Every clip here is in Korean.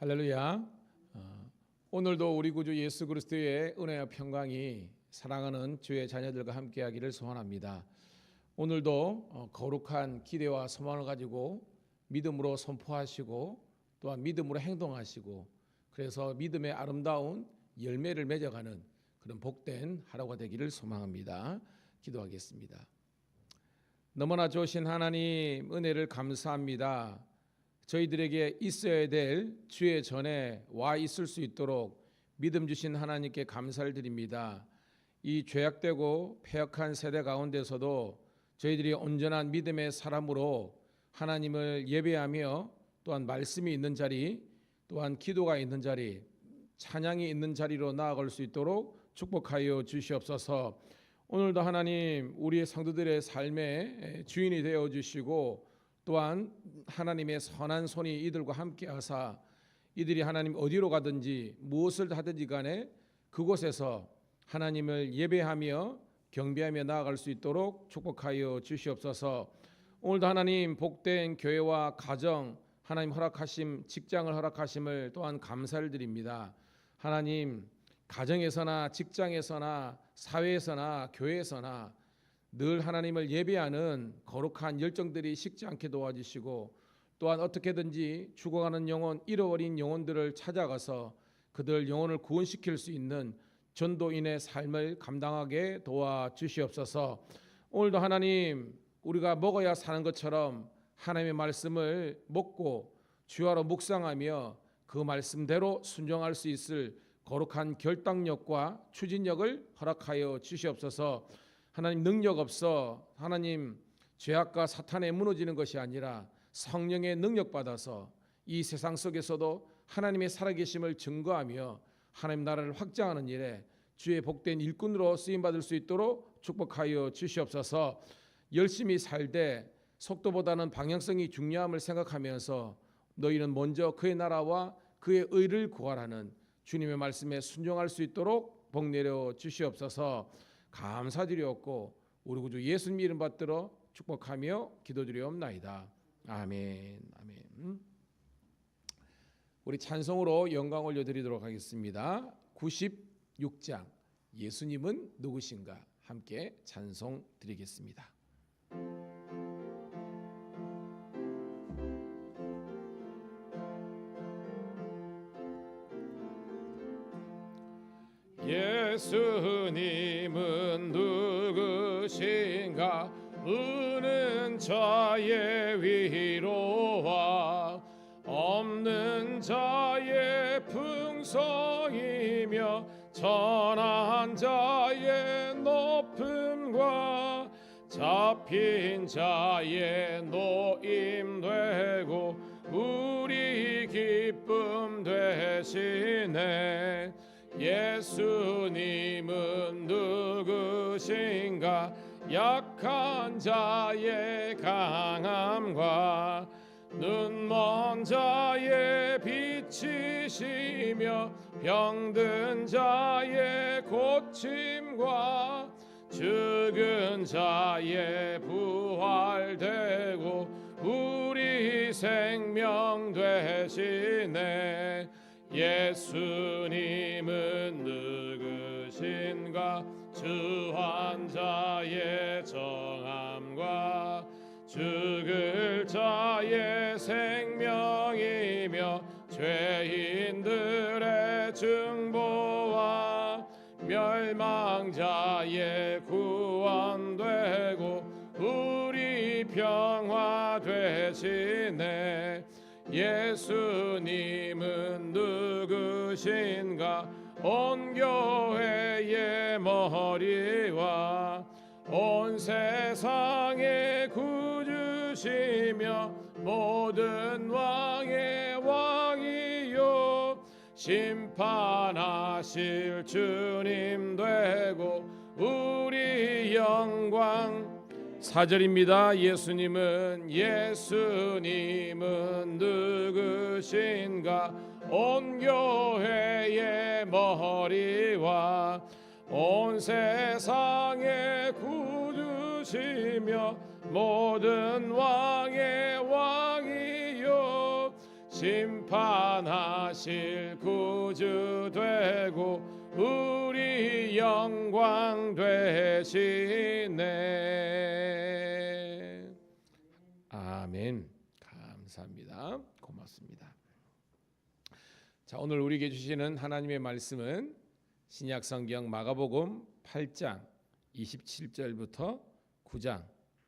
할렐루야. 오늘도 우리 구주 예수 그리스도의 은혜와 평강이 사랑하는 주의 자녀들과 함께하기를 소원합니다. 오늘도 거룩한 기대와 소망을 가지고 믿음으로 선포하시고 또한 믿음으로 행동하시고 그래서 믿음의 아름다운 열매를 맺어가는 그런 복된 하루가 되기를 소망합니다. 기도하겠습니다. 너무나 좋으신 하나님 은혜를 감사합니다. 저희들에게 있어야 될 주의 전에 와 있을 수 있도록 믿음 주신 하나님께 감사를 드립니다. 이 죄악되고 패역한 세대 가운데서도 저희들이 온전한 믿음의 사람으로 하나님을 예배하며 또한 말씀이 있는 자리, 또한 기도가 있는 자리, 찬양이 있는 자리로 나아갈 수 있도록 축복하여 주시옵소서. 오늘도 하나님 우리의 성도들의 삶의 주인이 되어 주시고 또한 하나님의 선한 손이 이들과 함께 하사 이들이 하나님 어디로 가든지 무엇을 하든지 간에 그곳에서 하나님을 예배하며 경배하며 나아갈 수 있도록 축복하여 주시옵소서. 오늘도 하나님 복된 교회와 가정 하나님 허락하심 직장을 허락하심을 또한 감사를 드립니다. 하나님 가정에서나 직장에서나 사회에서나 교회에서나 늘 하나님을 예배하는 거룩한 열정들이 식지 않게 도와주시고 또한 어떻게든지 죽어가는 영혼, 잃어버린 영혼들을 찾아가서 그들 영혼을 구원시킬 수 있는 전도인의 삶을 감당하게 도와주시옵소서. 오늘도 하나님 우리가 먹어야 사는 것처럼 하나님의 말씀을 먹고 주야로 묵상하며 그 말씀대로 순종할 수 있을 거룩한 결단력과 추진력을 허락하여 주시옵소서. 하나님 능력 없어 하나님 죄악과 사탄에 무너지는 것이 아니라 성령의 능력 받아서 이 세상 속에서도 하나님의 살아계심을 증거하며 하나님 나라를 확장하는 일에 주의 복된 일꾼으로 쓰임받을 수 있도록 축복하여 주시옵소서. 열심히 살되 속도보다는 방향성이 중요함을 생각하면서 너희는 먼저 그의 나라와 그의 의를 구하라는 주님의 말씀에 순종할 수 있도록 복 내려 주시옵소서. 감사드리옵고 우리 구주 예수님 이름 받들어 축복하며 기도드리옵나이다. 아멘. 아멘. 우리 찬송으로 영광 올려드리도록 하겠습니다. 96장 예수님은 누구신가 함께 찬송 드리겠습니다. 예수님은 누구신가 우는 자의 위로와 없는 자의 풍성이며 천한 자의 높음과 잡힌 자의 노임되고 우리 기쁨 되시네. 예수님은 누구신가 약한 자의 강함과 눈먼 자의 빛이시며 병든 자의 고침과 죽은 자의 부활되고 우리 생명 되시네. 예수님은 누구신가 주한 자의 정함과 죽을 자의 생명이며 죄인들의 중보와 멸망자의 구원되고 우리 평화 되시네. 예수님은 누구신가 온 교회의 머리와 온 세상의 구주시며 모든 왕의 왕이요 심판하실 주님 되고 우리 영광 4절입니다. 예수님은 누구신가 온 교회의 머리와 온 세상의 구주시며 모든 왕의 왕이요 심판하실 구주 되고 우리 영광 되시네. 아멘. 감사합니다. 고맙습니다. 자, 오늘 우리에게 주시는 하나님의 말씀은 신약 성경 마가복음 8장 27절부터 9장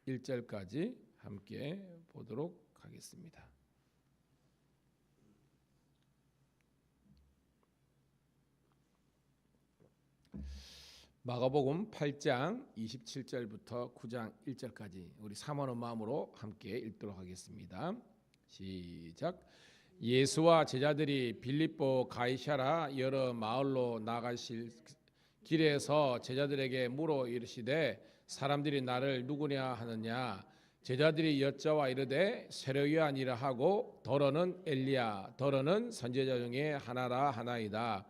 1절까지 함께 보도록 하겠습니다. 마가복음 8장 27절부터 9장 1절까지 우리 사모하는 마음으로 함께 읽도록 하겠습니다. 시작. 예수와 제자들이 빌립보 가이사랴 여러 마을로 나가실 길에서 제자들에게 물어 이르시되 사람들이 나를 누구냐 하느냐. 제자들이 여짜와 이르되 세례요한이라 아니라 하고 더러는 엘리야 더러는 선지자 중에 하나라 하나이다.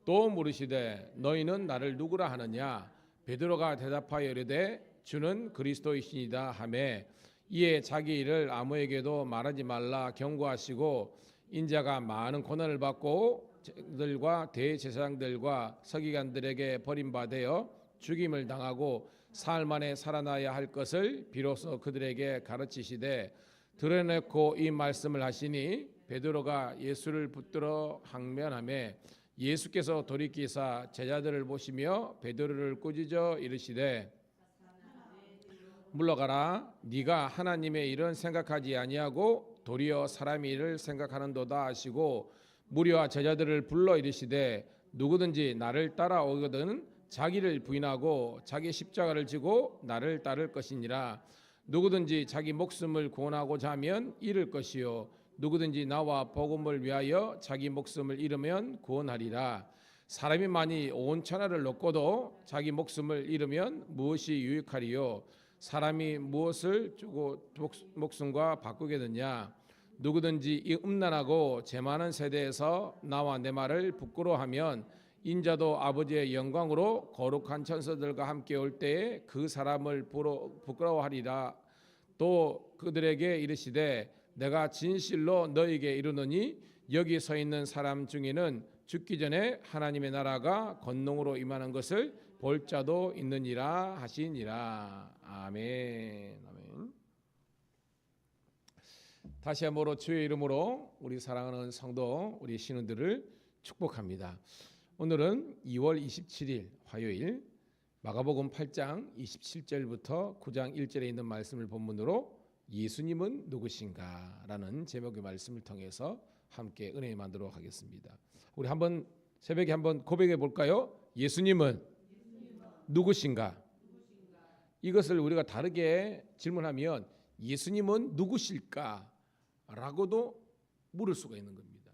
또 물으시되 너희는 나를 누구라 하느냐. 베드로가 대답하여 이르되 주는 그리스도이시니이다 하매 이에 자기 일을 아무에게도 말하지 말라 경고하시고 인자가 많은 고난을 받고 들과 대제사장들과 서기관들에게 버림받아 죽임을 당하고 사흘 만에 살아나야 할 것을 비로소 그들에게 가르치시되 드러내고 이 말씀을 하시니 베드로가 예수를 붙들어 항면하매 예수께서 돌이키사 제자들을 보시며 베드로를 꾸짖어 이르시되 물러가라. 네가 하나님의 일은 생각하지 아니하고 도리어 사람의 일을 생각하는도다 하시고 무리와 제자들을 불러 이르시되 누구든지 나를 따라오거든 자기를 부인하고 자기 십자가를 지고 나를 따를 것이니라. 누구든지 자기 목숨을 구원하고자 하면 잃을 것이요 누구든지 나와 복음을 위하여 자기 목숨을 잃으면 구원하리라. 사람이 많이 온 천하를 얻고도 자기 목숨을 잃으면 무엇이 유익하리요. 사람이 무엇을 주고 목숨과 바꾸겠느냐. 누구든지 이 음란하고 재 많은 세대에서 나와 내 말을 부끄러워하면 인자도 아버지의 영광으로 거룩한 천사들과 함께 올 때에 그 사람을 부끄러워하리라. 또 그들에게 이르시되 내가 진실로 너희에게 이르노니 여기 서 있는 사람 중에는 죽기 전에 하나님의 나라가 권능으로 임하는 것을 볼 자도 있느니라 하시니라. 아멘. 아멘. 다시 한번 주의 이름으로 우리 사랑하는 성도 우리 신우들을 축복합니다. 오늘은 2월 27일 화요일 마가복음 8장 27절부터 9장 1절에 있는 말씀을 본문으로 예수님은 누구신가 라는 제목의 말씀을 통해서 함께 은혜 만들도록 하겠습니다. 우리 한번 새벽에 한번 고백해 볼까요? 예수님은 누구신가? 이것을 우리가 다르게 질문하면 예수님은 누구실까? 라고도 물을 수가 있는 겁니다.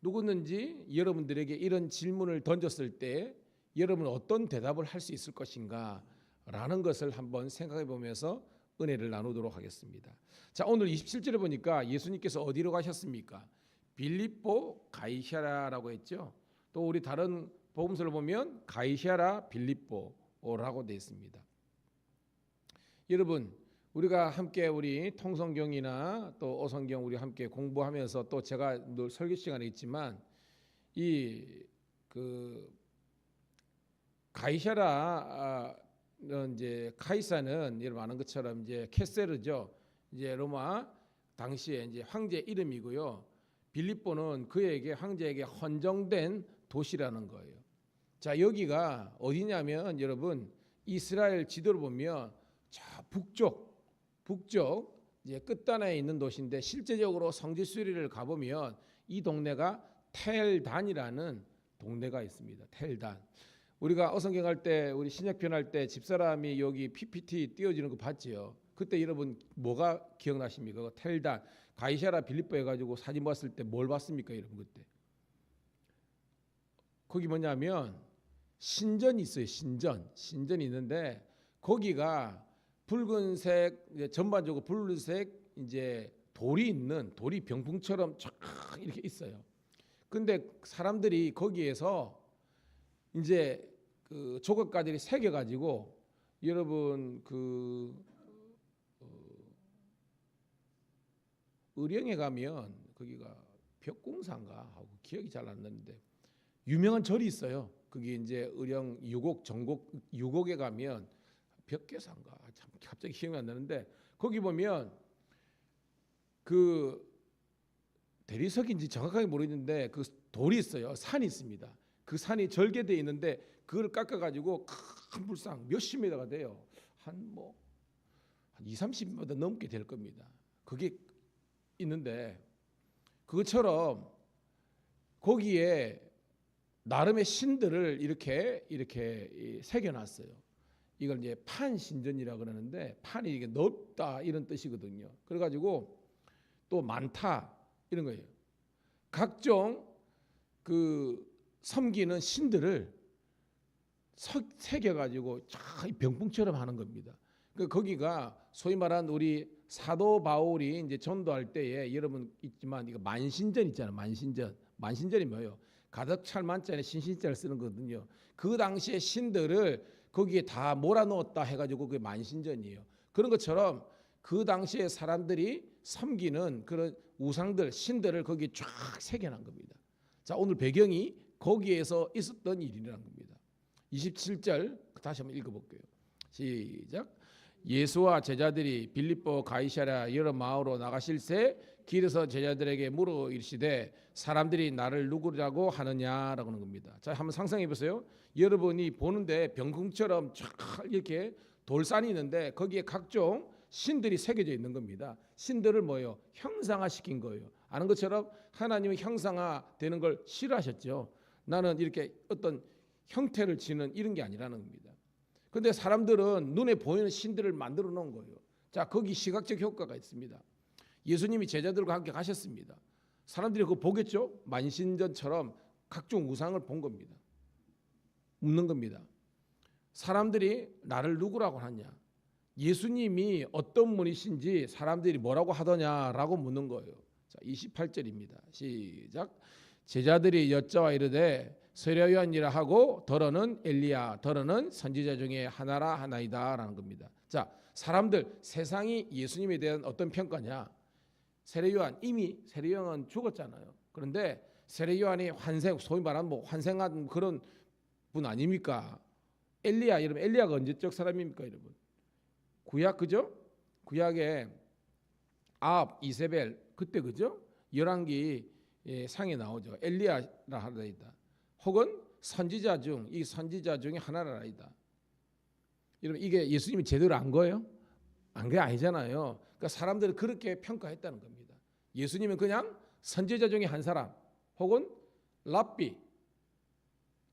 누구든지 여러분들에게 이런 질문을 던졌을 때 여러분은 어떤 대답을 할 수 있을 것인가 라는 것을 한번 생각해 보면서 은혜를 나누도록 하겠습니다. 자, 오늘 27절에 보니까 예수님께서 어디로 가셨습니까? 빌립보 가이사랴라고 했죠. 또 우리 다른 복음서를 보면 가이사랴 빌립보라고 되어 있습니다. 여러분, 우리가 함께 우리 통성경이나 또 어성경 우리 함께 공부하면서 또 제가 늘 설교 시간에 있지만 이 가이사랴 이제 카이사는 여러분 아는 것처럼 이제 케세르죠. 이제 로마 당시에 이제 황제 이름이고요. 빌립보는 그에게 황제에게 헌정된 도시라는 거예요. 자, 여기가 어디냐면 여러분 이스라엘 지도를 보면 저 북쪽 이제 끝단에 있는 도시인데 실제적으로 성지 수리를 가보면 이 동네가 텔단이라는 동네가 있습니다. 텔단. 우리가 어성경 할 때 우리 신약편 할 때 집사람이 여기 PPT 띄워지는 거 봤지요. 그때 여러분 뭐가 기억나십니까? 텔단 가이사랴 빌립보 해가지고 사진 봤을 때 뭘 봤습니까, 여러분 그때? 거기 뭐냐면 신전이 있어요. 신전이 있는데 거기가 붉은색 전반적으로 붉은색 이제 돌이 있는 돌이 병풍처럼 쫙 이렇게 있어요. 근데 사람들이 거기에서 이제 그 조각가들이 새겨 가지고 여러분 의령에 가면 거기가 벽공사인가 하고 기억이 잘 안 나는데 유명한 절이 있어요. 그게 이제 의령 유곡 전곡 유곡에 가면 벽계산가 참 갑자기 기억이 안 나는데 거기 보면 그 대리석인지 정확하게 모르겠는데 그 돌이 있어요. 산이 있습니다. 그 산이 절개되어 있는데 그걸 깎아가지고 큰 불상 몇십 미터가 돼요. 한 2, 30m 넘게 될 겁니다. 그게 있는데 그것처럼 거기에 나름의 신들을 이렇게 새겨놨어요. 이걸 이제 판신전이라고 그러는데 판이 이게 넓다 이런 뜻이거든요. 그래가지고 또 많다 이런 거예요. 각종 그 섬기는 신들을 새겨가지고 병풍처럼 하는 겁니다. 거기가 소위 말한 우리 사도 바울이 이제 전도할 때에 여러분 있지만 이거 만신전 있잖아요. 만신전이 뭐예요? 가득 찰 만자에 신신자를 쓰는 거거든요. 그 당시에 신들을 거기에 다 몰아넣었다 해가지고 그게 만신전이에요. 그런 것처럼 그 당시에 사람들이 섬기는 그런 우상들, 신들을 거기에 쫙 새겨놓은 겁니다. 자, 오늘 배경이 거기에서 있었던 일이라는 겁니다. 27절 다시 한번 읽어볼게요. 시작. 예수와 제자들이 빌립보 가이사랴 여러 마을로 나가실새 길에서 제자들에게 물어 이르시되 사람들이 나를 누구라고 하느냐라고 하는 겁니다. 자, 한번 상상해 보세요. 여러분이 보는데 병풍처럼 쫙 이렇게 돌산이 있는데 거기에 각종 신들이 새겨져 있는 겁니다. 신들을 뭐예요? 형상화시킨 거예요. 아는 것처럼 하나님은 형상화되는 걸 싫어하셨죠. 나는 이렇게 어떤 형태를 지는 이런 게 아니라는 겁니다. 그런데 사람들은 눈에 보이는 신들을 만들어 놓은 거예요. 자, 거기 시각적 효과가 있습니다. 예수님이 제자들과 함께 가셨습니다. 사람들이 그거 보겠죠? 만신전처럼 각종 우상을 본 겁니다. 묻는 겁니다. 사람들이 나를 누구라고 하냐? 예수님이 어떤 분이신지 사람들이 뭐라고 하더냐라고 묻는 거예요. 자, 28절입니다. 시작. 제자들이 여짜와 이르되 세례 요한이라 하고 더러는 엘리야 더러는 선지자 중에 하나라 하나이다라는 겁니다. 자, 사람들 세상이 예수님에 대한 어떤 평가냐? 세례 요한 이미 세례 요한은 죽었잖아요. 그런데 세례 요한이 환생 소위 말하는 환생한 그런 분 아닙니까? 엘리야 여러분 엘리야가 언제적 사람입니까 여러분? 구약 그죠? 구약에 아합 이세벨 그때 그죠? 열왕기 상에 나오죠. 엘리야라 하나이다. 혹은 선지자 중 이 선지자 중에 하나라이다. 여러분 이게 예수님이 제대로 안 거예요? 안 게 아니잖아요. 그러니까 사람들은 그렇게 평가했다는 겁니다. 예수님은 그냥 선지자 중에 한 사람 혹은 랍비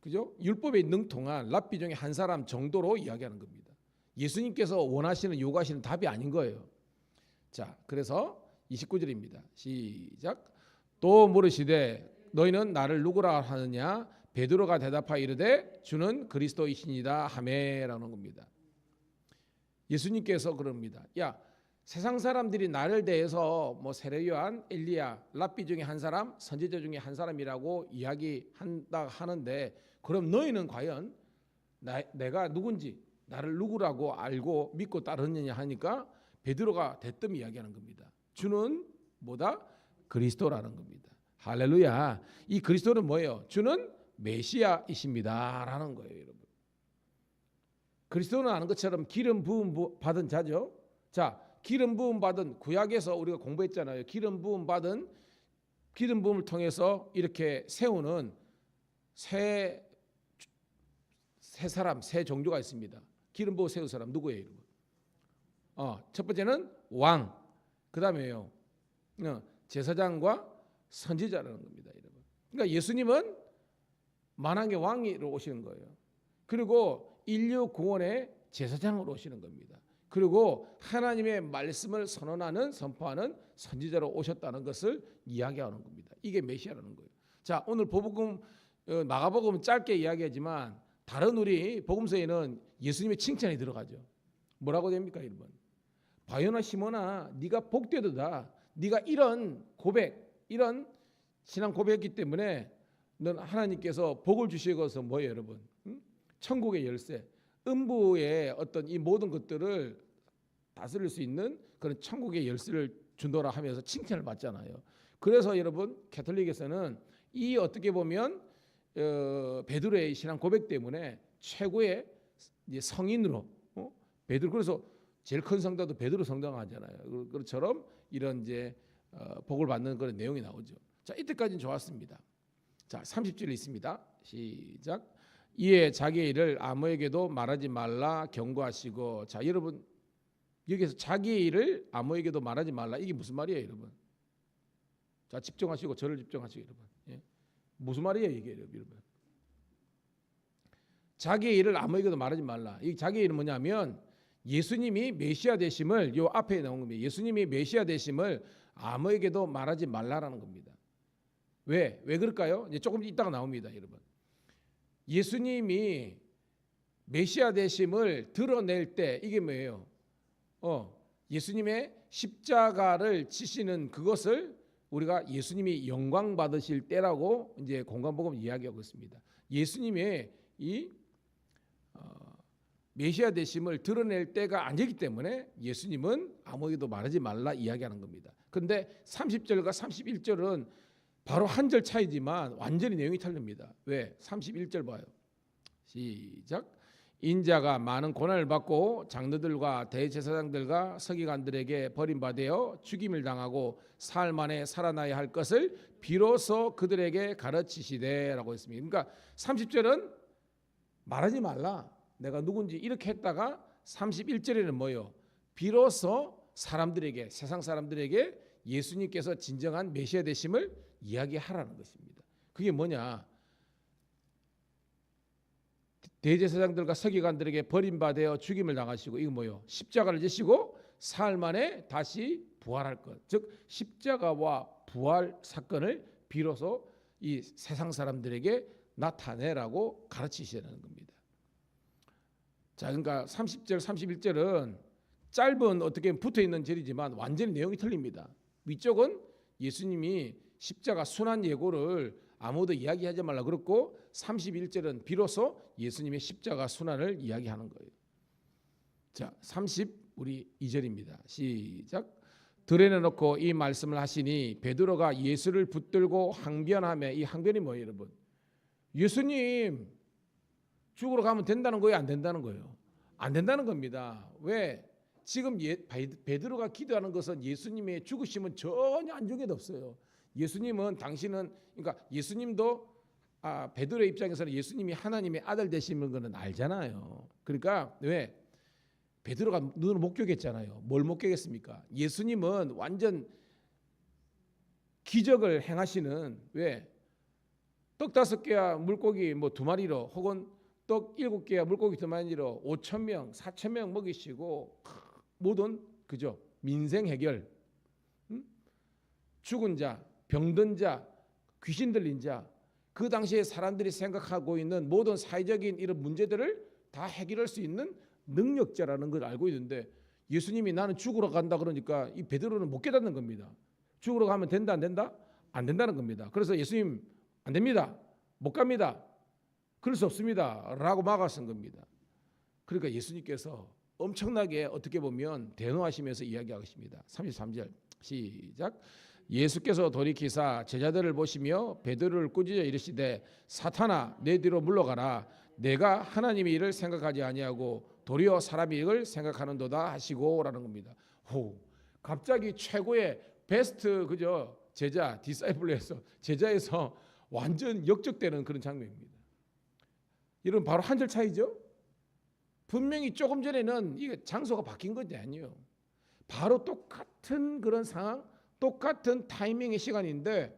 그죠? 율법에 능통한 랍비 중에 한 사람 정도로 이야기하는 겁니다. 예수님께서 원하시는 요구하시는 답이 아닌 거예요. 자, 그래서 29절입니다. 시작. 또 물으시되 너희는 나를 누구라 하느냐? 베드로가 대답하여 이르되 주는 그리스도이시니이다 하매라는 겁니다. 예수님께서 그럽니다. 야, 세상 사람들이 나를 대해서 세례 요한, 엘리야, 랍비 중에 한 사람, 선지자 중에 한 사람이라고 이야기한다 하는데 그럼 너희는 과연 내가 누군지 나를 누구라고 알고 믿고 따르느냐 하니까 베드로가 대뜸 이야기하는 겁니다. 주는 뭐다? 그리스도라는 겁니다. 할렐루야. 이 그리스도는 뭐예요? 주는 메시아이십니다 라는 거예요. 여러분 그리스도는 아는 것처럼 기름 부음 받은 자죠. 자, 기름 부음 받은 구약에서 우리가 공부했잖아요. 기름 부음 받은 기름 부음을 통해서 이렇게 세우는 세 사람 세 종류가 있습니다. 기름 부어 세운 사람 누구예요? 첫 번째는 왕, 그 다음에요 제사장과 선지자라는 겁니다. 여러분. 그러니까 예수님은 만왕의 왕으로 오시는 거예요. 그리고 인류 구원의 제사장으로 오시는 겁니다. 그리고 하나님의 말씀을 선언하는 선포하는 선지자로 오셨다는 것을 이야기하는 겁니다. 이게 메시아라는 거예요. 자, 오늘 복음 마가복음은 짧게 이야기하지만 다른 우리 복음서에는 예수님의 칭찬이 들어가죠. 뭐라고 됩니까, 여러분? 바요나 시몬아, 네가 복되도다. 네가 이런 고백, 이런 신앙 고백했기 때문에 넌 하나님께서 복을 주시고서 뭐예요, 여러분? 천국의 열쇠, 음부의 어떤 이 모든 것들을 다스릴 수 있는 그런 천국의 열쇠를 준다라 하면서 칭찬을 받잖아요. 그래서 여러분 캐톨릭에서는 이 어떻게 보면 베드로의 신앙 고백 때문에 최고의 이제 성인으로 베드로, 그래서 제일 큰 성당도 베드로 성당 하잖아요. 그처럼 이런 이제 복을 받는 그런 내용이 나오죠. 자, 이때까지는 좋았습니다. 자, 30절 있습니다. 시작. 이에 자기의 일을 아무에게도 말하지 말라 경고하시고. 자, 여러분 여기서 자기의 일을 아무에게도 말하지 말라, 이게 무슨 말이에요, 여러분? 자, 집중하시고 저를 집중하시고 여러분. 예? 무슨 말이에요, 이게 여러분? 자기의 일을 아무에게도 말하지 말라. 이 자기의 일은 뭐냐면 예수님이 메시아 되심을, 요 앞에 나온 겁니다. 예수님이 메시아 되심을 아무에게도 말하지 말라라는 겁니다. 왜 그럴까요? 이제 조금 이따가 나옵니다, 여러분. 예수님이 메시아 되심을 드러낼 때 이게 뭐예요? 예수님의 십자가를 지시는 그것을 우리가 예수님이 영광 받으실 때라고 이제 공관복음 이야기하고 있습니다. 예수님의 이 메시아 되심을 드러낼 때가 아니기 때문에 예수님은 아무에게도 말하지 말라 이야기하는 겁니다. 그런데 30절과 31절은 바로 한 절 차이지만 완전히 내용이 틀립니다. 왜? 31절 봐요. 시작. 인자가 많은 고난을 받고 장로들과 대제사장들과 서기관들에게 버림받아 죽임을 당하고 사흘 만에 살아나야 할 것을 비로소 그들에게 가르치시되라고 했습니다. 그러니까 30절은 말하지 말라, 내가 누군지 이렇게 했다가 31절에는 뭐예요? 비로소 사람들에게, 세상 사람들에게 예수님께서 진정한 메시아 되심을 이야기하라는 것입니다. 그게 뭐냐? 대제사장들과 서기관들에게 버림받아 죽임을 당하시고, 이거 뭐요? 십자가를 지시고 사흘 만에 다시 부활할 것, 즉 십자가와 부활 사건을 비로소 이 세상 사람들에게 나타내라고 가르치시라는 겁니다. 자, 그러니까 30절, 31절은 짧은 어떻게 붙어 있는 절이지만 완전히 내용이 틀립니다. 위쪽은 예수님이 십자가 순환 예고를 아무도 이야기하지 말라 그랬고, 31절은 비로소 예수님의 십자가 순환을 이야기하는 거예요. 자, 32절입니다. 시작. 들여놓고 이 말씀을 하시니 베드로가 예수를 붙들고 항변하며, 이 항변이 뭐예요, 여러분? 예수님 죽으러 가면 된다는 거예요, 안 된다는 거예요? 안 된다는 겁니다. 왜? 지금 베드로가 기도하는 것은 예수님의 죽으심은 전혀 안중에도 없어요. 예수님은, 당신은, 그러니까 예수님도 베드로의 입장에서는 예수님이 하나님의 아들 되시는 것은 알잖아요. 그러니까 왜? 베드로가 눈으로 목격했잖아요. 뭘 목격했습니까? 예수님은 완전 기적을 행하시는, 왜? 떡 5개와 물고기 2마리로, 혹은 떡 7개와 물고기 2마리로 5,000명, 4,000명 먹이시고, 모든 그죠? 민생 해결, 죽은 자, 병든 자, 귀신 들린 자, 그 당시에 사람들이 생각하고 있는 모든 사회적인 이런 문제들을 다 해결할 수 있는 능력자라는 걸 알고 있는데, 예수님이 나는 죽으러 간다 그러니까 이 베드로는 못 깨닫는 겁니다. 죽으러 가면 된다, 안 된다? 안 된다는 겁니다. 그래서 예수님 안 됩니다, 못 갑니다, 그럴 수 없습니다 라고 막아선 겁니다. 그러니까 예수님께서 엄청나게 어떻게 보면 대노하시면서 이야기하십니다. 33절 시작. 예수께서 돌이키사 제자들을 보시며 베드로를 꾸짖어 이르시되 사탄아 내 뒤로 물러가라, 내가 하나님의 일을 생각하지 아니하고 도리어 사람의 일을 생각하는도다 하시고라는 겁니다. 갑자기 최고의 베스트 그죠? 제자, 디사이플에서, 제자에서 완전 역적되는 그런 장면입니다. 이런 바로 한 절 차이죠. 분명히 조금 전에는 이게 장소가 바뀐 것이 아니에요. 바로 똑같은 그런 상황, 똑같은 타이밍의 시간인데,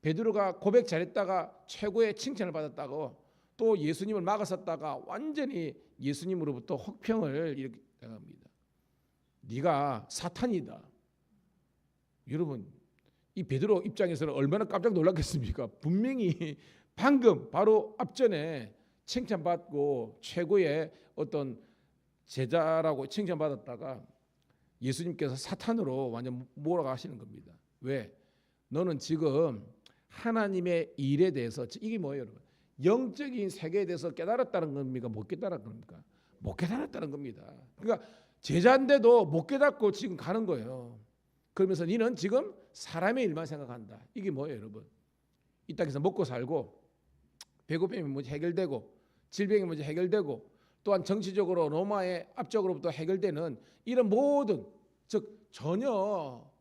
베드로가 고백 잘했다가 최고의 칭찬을 받았다고, 또 예수님을 막았었다가 완전히 예수님으로부터 혹평을 이렇게 당합니다. 네가 사탄이다. 여러분, 이 베드로 입장에서는 얼마나 깜짝 놀랐겠습니까? 분명히 방금 바로 앞전에 칭찬받고 최고의 어떤 제자라고 칭찬받았다가 예수님께서 사탄으로 완전 몰아가시는 겁니다. 왜? 너는 지금 하나님의 일에 대해서, 이게 뭐예요, 여러분? 영적인 세계에 대해서 깨달았다는 겁니까? 못 깨달았다는 겁니까? 못 깨달았다는 겁니다. 그러니까 제자인데도 못 깨닫고 지금 가는 거예요. 그러면서 너는 지금 사람의 일만 생각한다. 이게 뭐예요, 여러분? 이 땅에서 먹고 살고 배고픔이 먼저 해결되고 질병이 먼저 해결되고 또한 정치적으로 로마의 압력으로부터 해결되는 이런 모든, 즉 전혀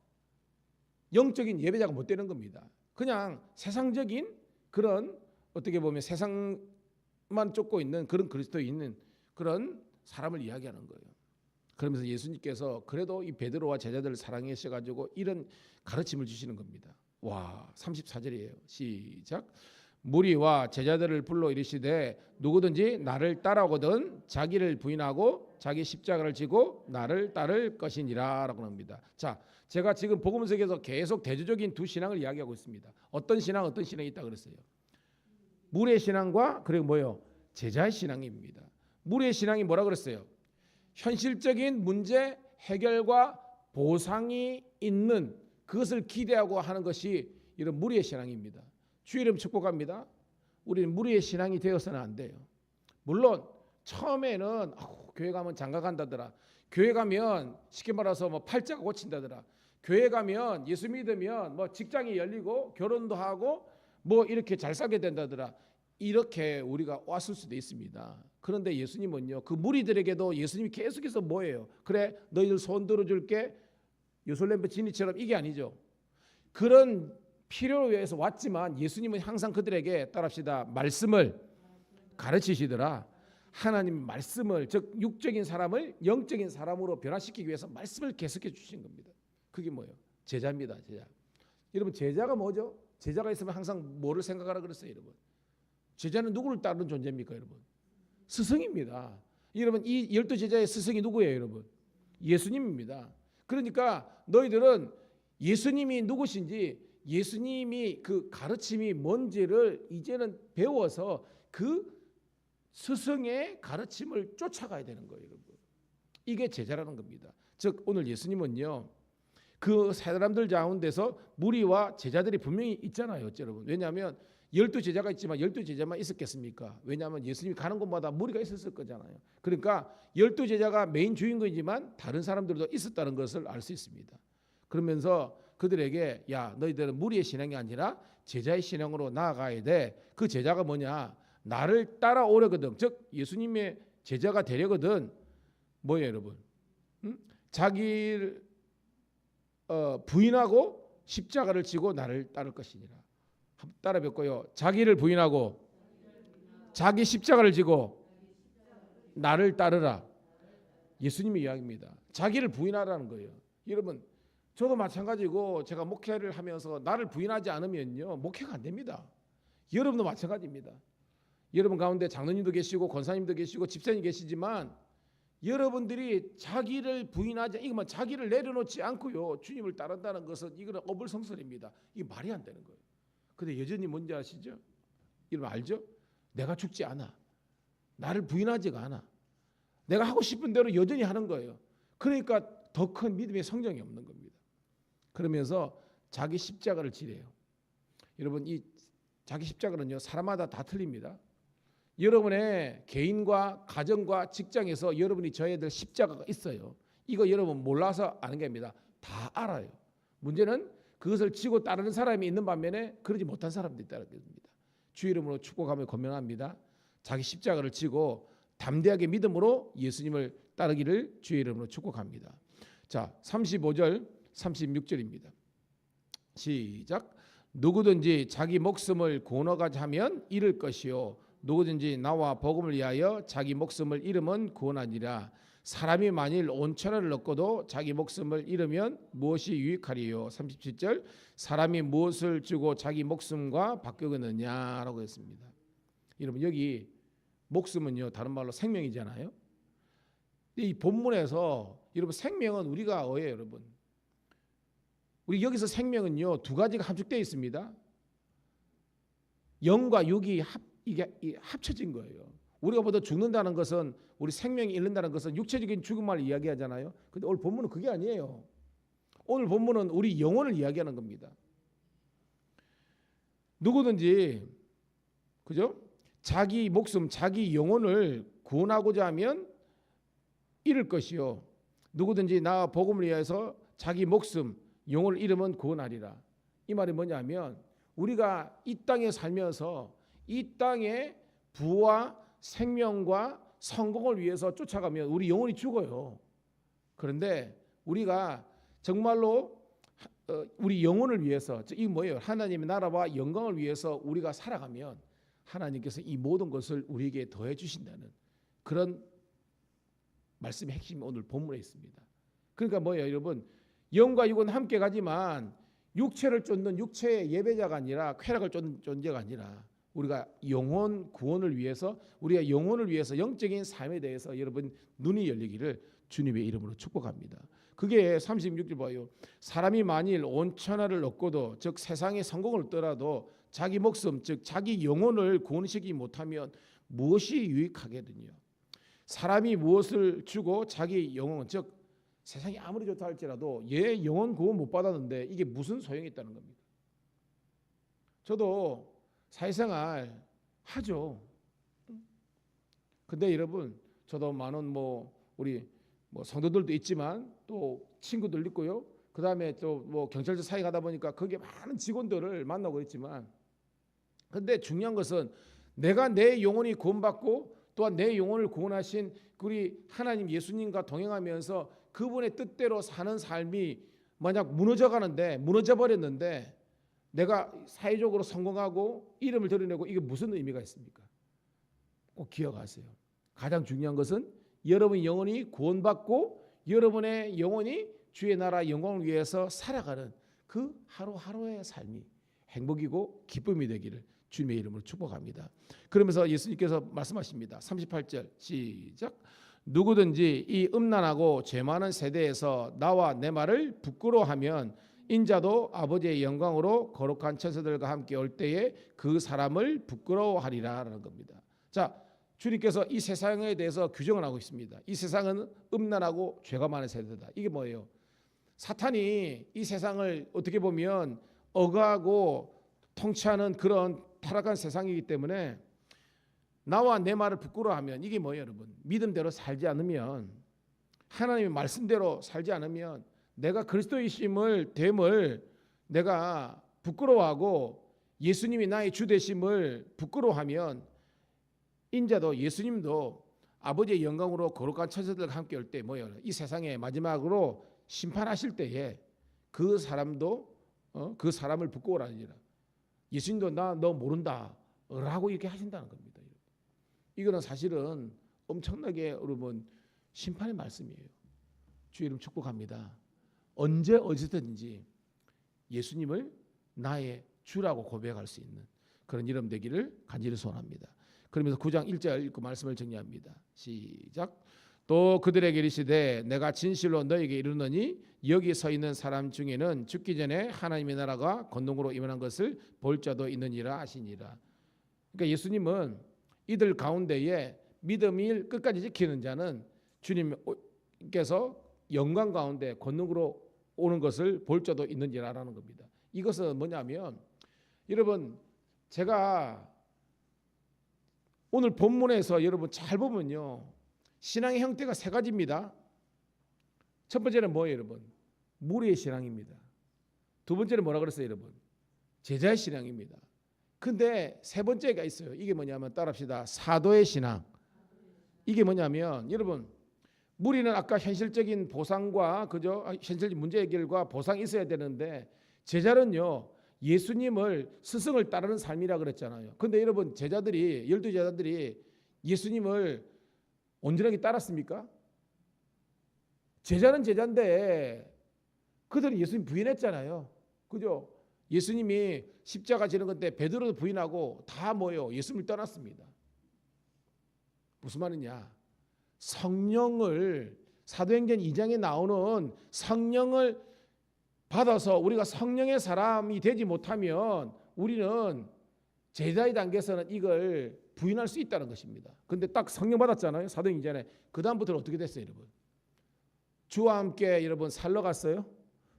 영적인 예배자가 못 되는 겁니다. 그냥 세상적인 그런, 어떻게 보면 세상만 쫓고 있는 그런 그리스도인은 그런 사람을 이야기하는 거예요. 그러면서 예수님께서 그래도 이 베드로와 제자들을 사랑하셔가지고 이런 가르침을 주시는 겁니다. 와, 34절이에요. 시작. 무리와 제자들을 불러 이르시되 누구든지 나를 따라오거든 자기를 부인하고 자기 십자가를 지고 나를 따를 것이니라 라고 합니다. 자, 제가 지금 복음서에서 계속 대조적인 두 신앙을 이야기하고 있습니다. 어떤 신앙이 있다 그랬어요. 무리의 신앙과 그리고 뭐요? 제자의 신앙입니다. 무리의 신앙이 뭐라 그랬어요? 현실적인 문제 해결과 보상이 있는 그것을 기대하고 하는 것이 이런 무리의 신앙입니다. 주 이름 축복합니다. 우리는 무리의 신앙이 되어서는 안 돼요. 물론 처음에는 교회 가면 장가 간다더라. 교회 가면 쉽게 말해서 뭐 팔자가 고친다더라. 교회 가면 예수 믿으면 뭐 직장이 열리고 결혼도 하고 뭐 이렇게 잘 살게 된다더라. 이렇게 우리가 왔을 수도 있습니다. 그런데 예수님은요, 그 무리들에게도 예수님이 계속해서 뭐예요? 그래, 너희들 손 들어줄게. 예루살렘 진이처럼 이게 아니죠. 그런 필요를 위해서 왔지만 예수님은 항상 그들에게 따라합시다. 말씀을 가르치시더라. 하나님 말씀을, 즉 육적인 사람을 영적인 사람으로 변화시키기 위해서 말씀을 계속해 주신 겁니다. 그게 뭐예요? 제자입니다. 제자. 여러분, 제자가 뭐죠? 제자가 있으면 항상 뭐를 생각하라 그랬어요, 여러분? 제자는 누구를 따르는 존재입니까, 여러분? 스승입니다. 여러분, 이 12제자의 스승이 누구예요, 여러분? 예수님입니다. 그러니까 너희들은 예수님이 누구신지, 예수님이 그 가르침이 뭔지를 이제는 배워서 그 스승의 가르침을 쫓아가야 되는 거예요, 여러분. 이게 제자라는 겁니다. 즉 오늘 예수님은요, 그 사람들 가운데서 무리와 제자들이 분명히 있잖아요, 여러분. 왜냐하면 12제자가 있지만 12제자만 있었겠습니까? 왜냐하면 예수님이 가는 곳마다 무리가 있었을 거잖아요. 그러니까 12제자가 메인 주인공이지만 다른 사람들도 있었다는 것을 알 수 있습니다. 그러면서 그들에게, 야, 너희들은 무리의 신앙이 아니라 제자의 신앙으로 나아가야 돼. 그 제자가 뭐냐? 나를 따라오려거든. 즉 예수님의 제자가 되려거든. 뭐예요, 여러분? 자기를 부인하고 십자가를 지고 나를 따를 것이니라. 따라 뵙고요. 자기를 부인하고 자기 십자가를 지고 나를 따르라. 예수님의 이야기입니다. 자기를 부인하라는 거예요. 여러분, 저도 마찬가지고 제가 목회를 하면서 나를 부인하지 않으면요, 목회가 안 됩니다. 여러분도 마찬가지입니다. 여러분 가운데 장로님도 계시고 권사님도 계시고 집사님 계시지만 여러분들이 자기를 부인하지, 이거만 자기를 내려놓지 않고요 주님을 따른다는 것은 이거는 어불성설입니다. 이게 말이 안 되는 거예요. 근데 여전히 뭔지 아시죠? 여러분 알죠? 내가 죽지 않아. 나를 부인하지가 않아. 내가 하고 싶은 대로 여전히 하는 거예요. 그러니까 더 큰 믿음의 성장이 없는 겁니다. 그러면서 자기 십자가를 지래요. 여러분, 이 자기 십자가는요, 사람마다 다 틀립니다. 여러분의 개인과 가정과 직장에서 여러분이 져야 될 십자가가 있어요. 이거 여러분 몰라서 아는 게 아닙니다. 다 알아요. 문제는 그것을 지고 따르는 사람이 있는 반면에 그러지 못한 사람들이 있다는 겁니다. 주 이름으로 축복하며 권면합니다. 자기 십자가를 지고 담대하게 믿음으로 예수님을 따르기를 주의 이름으로 축복합니다. 자, 35절 36절입니다. 시작. 누구든지 자기 목숨을 구원하고자 하면 잃을 것이요 누구든지 나와 복음을 위하여 자기 목숨을 잃으면 구원하니라. 사람이 만일 온 천하를 얻고도 자기 목숨을 잃으면 무엇이 유익하리요? 37절. 사람이 무엇을 주고 자기 목숨과 바꾸겠느냐라고 했습니다. 여러분, 여기 목숨은요, 다른 말로 생명이잖아요. 이 본문에서 여러분, 생명은 우리가 뭐예요, 여러분? 우리 여기서 생명은요, 두 가지가 함축되어 있습니다. 영과 육이 이게 합쳐진 거예요. 우리가 보다 죽는다는 것은, 우리 생명이 잃는다는 것은 육체적인 죽음을 이야기하잖아요. 근데 오늘 본문은 그게 아니에요. 오늘 본문은 우리 영혼을 이야기하는 겁니다. 누구든지, 그죠? 자기 목숨, 자기 영혼을 구원하고자 하면 잃을 것이요 누구든지 나 복음을 위해서 자기 목숨, 영혼을 잃으면 구원하리라. 이 말이 뭐냐면 우리가 이 땅에 살면서 이 땅의 부와 생명과 성공을 위해서 쫓아가면 우리 영혼이 죽어요. 그런데 우리가 정말로 우리 영혼을 위해서, 이 뭐예요? 하나님의 나라와 영광을 위해서 우리가 살아가면 하나님께서 이 모든 것을 우리에게 더해 주신다는 그런 말씀의 핵심이 오늘 본문에 있습니다. 그러니까 뭐예요, 여러분? 영과 육은 함께 가지만 육체를 쫓는 육체의 예배자가 아니라 쾌락을 쫓는 존재가 아니라 우리가 영혼 구원을 위해서, 우리가 영혼을 위해서 영적인 삶에 대해서 여러분 눈이 열리기를 주님의 이름으로 축복합니다. 그게 36절 봐요. 사람이 만일 온 천하를 얻고도 즉 세상의 성공을 얻더라도 자기 목숨 즉 자기 영혼을 구원시키지 못하면 무엇이 유익하겠느냐. 사람이 무엇을 주고 자기 영혼 즉 세상이 아무리 좋다 할지라도 얘 영혼 구원 못 받았는데 이게 무슨 소용이 있다는 겁니다. 저도 사회생활 하죠. 근데 여러분 저도 많은 우리 성도들도 있지만 또 친구들 있고요. 그 다음에 또 경찰서 사회 가다 보니까 거기에 많은 직원들을 만나고 있지만, 근데 중요한 것은 내가 내 영혼이 구원받고 또한 내 영혼을 구원하신 우리 하나님 예수님과 동행하면서 그분의 뜻대로 사는 삶이 만약 무너져 버렸는데 내가 사회적으로 성공하고 이름을 드러내고 이게 무슨 의미가 있습니까? 꼭 기억하세요. 가장 중요한 것은 여러분의 영혼이 구원받고 여러분의 영혼이 주의 나라 영광을 위해서 살아가는 그 하루하루의 삶이 행복이고 기쁨이 되기를 주님의 이름으로 축복합니다. 그러면서 예수님께서 말씀하십니다. 38절 시작. 누구든지 이 음란하고 죄 많은 세대에서 나와 내 말을 부끄러워하면 인자도 아버지의 영광으로 거룩한 천사들과 함께 올 때에 그 사람을 부끄러워하리라라는 겁니다. 자, 주님께서 이 세상에 대해서 규정을 하고 있습니다. 이 세상은 음란하고 죄가 많은 세대다. 이게 뭐예요? 사탄이 이 세상을 어떻게 보면 억압하고 통치하는 그런 타락한 세상이기 때문에 나와 내 말을 부끄러워하면 이게 뭐예요, 여러분? 믿음대로 살지 않으면, 하나님의 말씀대로 살지 않으면 내가 그리스도이심을 됨을 내가 부끄러워하고 예수님이 나의 주 되심을 부끄러워하면 인자도 예수님도 아버지의 영광으로 거룩한 천사들과 함께 올 때 뭐예요? 이 세상에 마지막으로 심판하실 때에 그 사람도 그 사람을 부끄러워하니라. 예수님도 나 너 모른다 라고 이렇게 하신다는 겁니다. 이거는 사실은 엄청나게 여러분 심판의 말씀이에요. 주의 이름 축복합니다. 언제 어디서든지 예수님을 나의 주라고 고백할 수 있는 그런 이름 되기를 간절히 소원합니다. 그러면서 9장 1절 읽고 말씀을 정리합니다. 시작. 또 그들에게 이르시되 내가 진실로 너에게 이르노니 여기 서 있는 사람 중에는 죽기 전에 하나님의 나라가 권능으로 임하는 것을 볼 자도 있느니라 하시니라. 그러니까 예수님은 이들 가운데에 믿음을 끝까지 지키는 자는 주님께서 영광 가운데 권능으로 오는 것을 볼 자도 있는지라라는 겁니다. 이것은 뭐냐면 여러분 제가 오늘 본문에서 여러분 잘 보면요 신앙의 형태가 세 가지입니다. 첫 번째는 뭐예요, 여러분? 무리의 신앙입니다. 두 번째는 뭐라 그랬어요, 여러분? 제자의 신앙입니다. 근데 세 번째가 있어요. 이게 뭐냐면 따라합시다. 사도의 신앙. 이게 뭐냐면 여러분 무리는 아까 현실적인 보상과 그죠? 현실적인 문제 해결과 보상이 있어야 되는데 제자는요 예수님을 스승을 따르는 삶이라 그랬잖아요. 근데 여러분 제자들이 12제자들이 예수님을 온전하게 따랐습니까? 제자는 제자인데 그들은 예수님 부인했잖아요. 그죠? 예수님이 십자가 지는 건데 베드로도 부인하고 다 뭐예요? 예수님을 떠났습니다. 무슨 말이냐? 성령을 사도행전 2장에 나오는 성령을 받아서 우리가 성령의 사람이 되지 못하면 우리는 제자의 단계에서는 이걸 부인할 수 있다는 것입니다. 근데 딱 성령 받았잖아요. 사도행전 이전에. 그 다음부터는 어떻게 됐어요, 여러분? 주와 함께 여러분 살러 갔어요.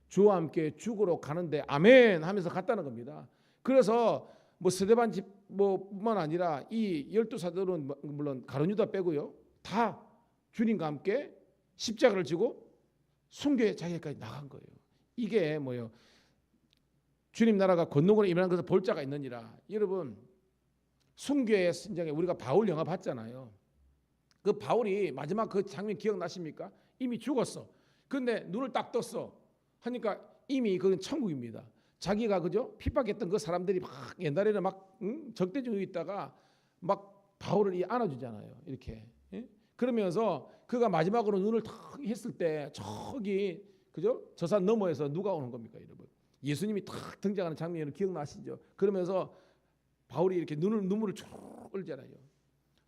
주와 함께 죽으러 가는데 아멘 하면서 갔다는 겁니다. 그래서 스데반 집뿐만 아니라 이 12사도는 물론 가룟 유다 빼고요. 다 주님과 함께 십자가를 지고 순교의 자리까지 나간 거예요. 이게 뭐예요? 주님 나라가 권능으로 임하는 것을 볼 자가 있느니라. 여러분 순교의 심정에 우리가 바울 영화 봤잖아요. 그 바울이 마지막 그 장면 기억나십니까? 이미 죽었어. 그런데 눈을 딱 떴어. 하니까 이미 그건 천국입니다. 자기가 그죠? 핍박했던 그 사람들이 막 옛날에는 막 적대적으로 있다가 막 바울을 안아주잖아요. 이렇게. 예? 그러면서 그가 마지막으로 눈을 탁 했을 때 저기 그죠? 저 산 너머에서 누가 오는 겁니까, 여러분? 예수님이 탁 등장하는 장면을 기억나시죠? 그러면서 바울이 이렇게 눈물을 쭉 흘리잖아요.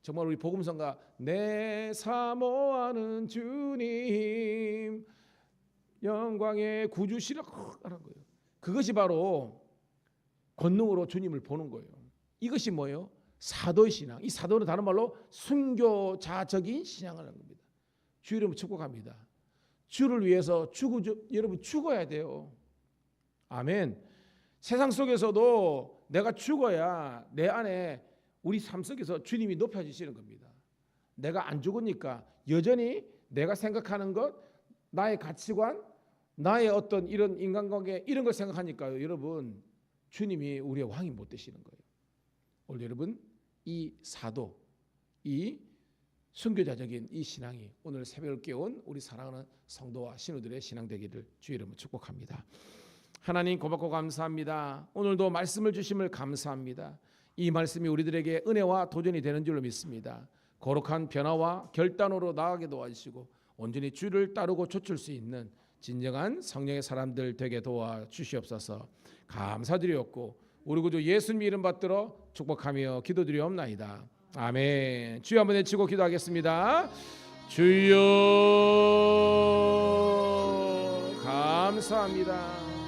정말 우리 복음성가 내 사모하는 주님 영광의 구주시라 하는 거예요. 그것이 바로 권능으로 주님을 보는 거예요. 이것이 뭐예요? 사도의 신앙. 이 사도는 다른 말로 순교자적인 신앙을 하는 겁니다. 주 이름을 축복합니다. 주를 위해서 여러분 죽어야 돼요. 아멘. 세상 속에서도 내가 죽어야 내 안에 우리 삶 속에서 주님이 높여지시는 겁니다. 내가 안 죽으니까 여전히 내가 생각하는 것, 나의 가치관, 나의 어떤 이런 인간관계 이런 걸 생각하니까요. 여러분 주님이 우리의 왕이 못 되시는 거예요. 오늘 여러분 이 사도, 이 순교자적인 이 신앙이 오늘 새벽을 깨운 우리 사랑하는 성도와 신우들의 신앙 되기를 주의 이름으로 축복합니다. 하나님 고맙고 감사합니다. 오늘도 말씀을 주심을 감사합니다. 이 말씀이 우리들에게 은혜와 도전이 되는 줄로 믿습니다. 거룩한 변화와 결단으로 나아가게 도와주시고 온전히 주를 따르고 좇을 수 있는 진정한 성령의 사람들 되게 도와주시옵소서. 감사드리옵고 우리 구주 예수님 이름 받들어 축복하며 기도드리옵나이다. 아멘. 주여 한번 외치고 기도하겠습니다. 주여 감사합니다.